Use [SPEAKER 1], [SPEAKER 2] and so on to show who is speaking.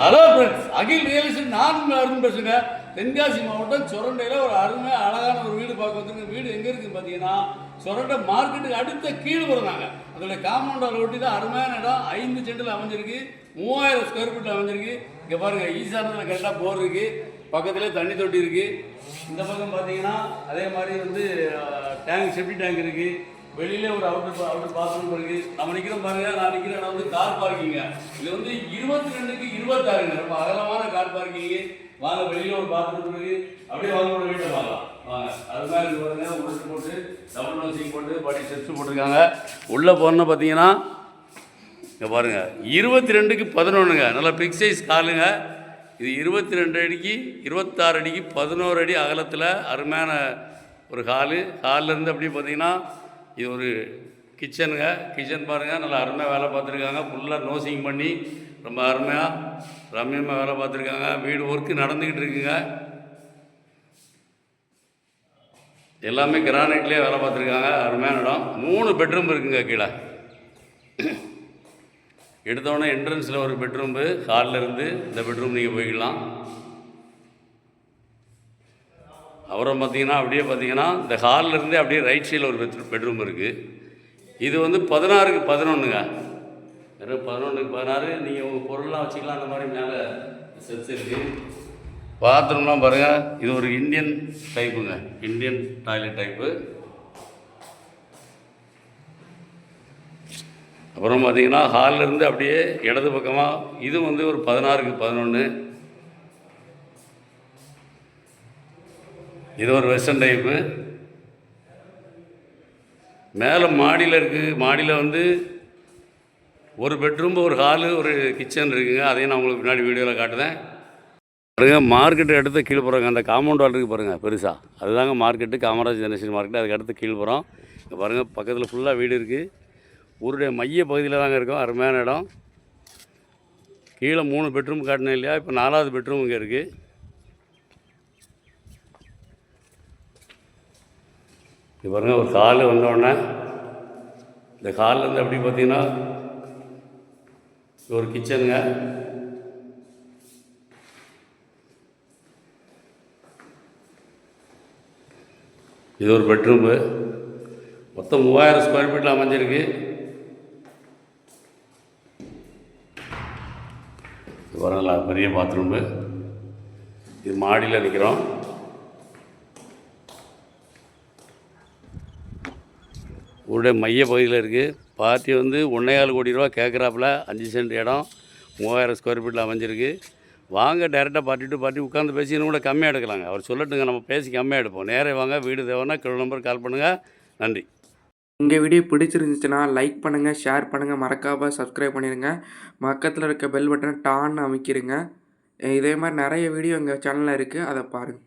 [SPEAKER 1] Hello friends, அகில் real estate நான் அருண் பேசுங்க. தென்காசி மாவட்டம் சொரண்டையில் ஒரு அருமையாக அழகான ஒரு வீடு பார்க்க வந்துருங்க. வீடு எங்கே இருக்குன்னு பார்த்தீங்கன்னா சொரண்டை மார்க்கெட்டுக்கு அடுத்த கீழ்புறம் தாங்க. அதோட காம்பவுண்டால் ஒட்டி தான் அருமையான இடம். 5 சென்டில் அமைஞ்சிருக்கு. 3000 ஸ்கொயர் ஃபீட்டில் அமைஞ்சிருக்கு. இங்கே பாருங்கள், ஈசானத்தில் கரெக்டாக போர் இருக்குது. பக்கத்துலேயே தண்ணி தொட்டி இருக்குது. இந்த பக்கம் பார்த்தீங்கன்னா அதே மாதிரி வந்து டேங்க், செப்டி டேங்க் இருக்குது. வெளியிலே ஒரு அவுட்டர் பாத்ரூம் இருக்குது. நம்ம நிற்கிறோம் பாருங்கள், நான் நிற்கிற இடம் வந்து கார் பார்க்கிங்க. இது வந்து 22க்கு 26ங்க. ரொம்ப அகலமான கார் பார்க்கிங்கு. வாங்க, வெளியில் ஒரு பாத்ரூம் இருக்குது. அப்படியே வாங்க, ஒரு வீட்டை பார்க்கலாம் வாங்க. அது மாதிரி இருக்கு பாருங்க. உருட்டு போட்டு டபுள் ஹவுசிங் போட்டு படி ஸ்டெப்ஸ் போட்டிருக்காங்க. உள்ளே போனோன்னு பார்த்தீங்கன்னா இங்கே பாருங்கள், 22க்கு 11ங்க. நல்லா பிக் சைஸ் காலுங்க. இது 22 அடிக்கு 26 அடிக்கு 11 அடி அகலத்தில் அருமையான ஒரு ஹாலிலேருந்து அப்படியே பார்த்தீங்கன்னா இது ஒரு கிச்சனுங்க. கிச்சன் பாருங்கள், நல்லா அருமையாக வேலை பார்த்துருக்காங்க. ஃபுல்லாக நோசிங் பண்ணி ரொம்ப அருமையாக ரம்யமாக வேலை பார்த்துருக்காங்க. வீடு ஒர்க்கு நடந்துக்கிட்டு இருக்குங்க. எல்லாமே கிரானைட்லேயே வேலை பார்த்துருக்காங்க. அருமையான இடம். 3 பெட்ரூம் இருக்குங்க. கீழே எடுத்தோடனே என்ட்ரன்ஸில் ஒரு பெட்ரூம்பு. ஹாலில் இருந்து இந்த பெட்ரூம் நீங்கள் போய்க்கலாம். அப்புறம் பார்த்தீங்கன்னா அப்படியே பார்த்தீங்கன்னா இந்த ஹாலில் இருந்தே அப்படியே ரைட் சைடில் ஒரு பெட்ரூம் இருக்குது. இது வந்து 16க்கு 11ங்க. வெறும் 11க்கு 16. நீங்கள் உங்கள் பொருள்லாம் வச்சுக்கலாம். அந்த மாதிரி மேலே ஸ்டெப்ஸ் இருக்குது. பாத்ரூம்லாம் பாருங்கள். இது ஒரு இந்தியன் டைப்புங்க. Indian toilet type. அப்புறம் பார்த்தீங்கன்னா ஹாலில் இருந்து அப்படியே இடது பக்கமாக இது வந்து ஒரு 16க்கு 11. இது ஒரு வெஸ்டர்ன் டைப்பு. மேலே மாடியில் இருக்குது. மாடியில் வந்து ஒரு பெட்ரூம், ஒரு ஹாலு, ஒரு கிச்சன் இருக்குங்க. அதையும் நான் உங்களுக்கு பின்னாடி வீடியோவில் காட்டுறேன் பாருங்கள். மார்க்கெட்டு அடுத்து கீழ்ப்புறங்க. அந்த காம்பவுண்ட் வால் இருக்குது பாருங்கள், பெருசாக. அதுதாங்க மார்க்கெட்டு, காமராஜ் ஜெனரேஷன் மார்க்கெட்டு. அதுக்கு அடுத்து கீழ்ப்புறம். இங்கே பாருங்கள், பக்கத்தில் ஃபுல்லாக வீடு இருக்குது. ஊருடைய மைய பகுதியில் தாங்க இருக்கும். அருமையான இடம். கீழே 3 பெட்ரூம் காட்டினேன் இல்லையா, இப்போ 4வது பெட்ரூம் இங்கே இருக்குது. இது பாருங்கள், ஒரு ஹாலு வந்தோடனே இந்த ஹால்லேருந்து அப்படி பார்த்தீங்கன்னா ஒரு கிச்சனுங்க. இது ஒரு பெட்ரூம்பு. மொத்தம் 3000 ஸ்கொயர் ஃபீட்டில் அமைஞ்சிருக்கு. இது வரல பெரிய பாத்ரூம்பு. இது மாடியில் நிற்கிறோம். ஊருடைய மைய பகுதியில் இருக்குது. பார்ட்டி வந்து 1.25 கோடி ரூபா கேட்குறாப்புல. 5 சென்ட் இடம், 3000 ஸ்கொயர் ஃபீட்டில் அமைஞ்சிருக்கு. வாங்க, டேரெக்டாக பார்ட்டி டு பார்ட்டி உட்காந்து பேசி இன்னும் கூட கம்மியாக எடுக்கலாங்க. அவர் சொல்லட்டுங்க, நம்ம பேசி கம்மியாக எடுப்போம். நேரே வாங்க. வீடு தேவைன்னா கீழே நம்பர் கால் பண்ணுங்கள். நன்றி.
[SPEAKER 2] உங்கள் வீடியோ பிடிச்சிருந்துச்சுன்னா லைக் பண்ணுங்கள், ஷேர் பண்ணுங்கள், மறக்காமல் சப்ஸ்கிரைப் பண்ணிடுங்க. பக்கத்தில் இருக்க பெல் பட்டனை டான்னு அமைக்கிடுங்க. இதே மாதிரி நிறைய வீடியோ எங்கள் சேனலில் இருக்குது, அதை பாருங்கள்.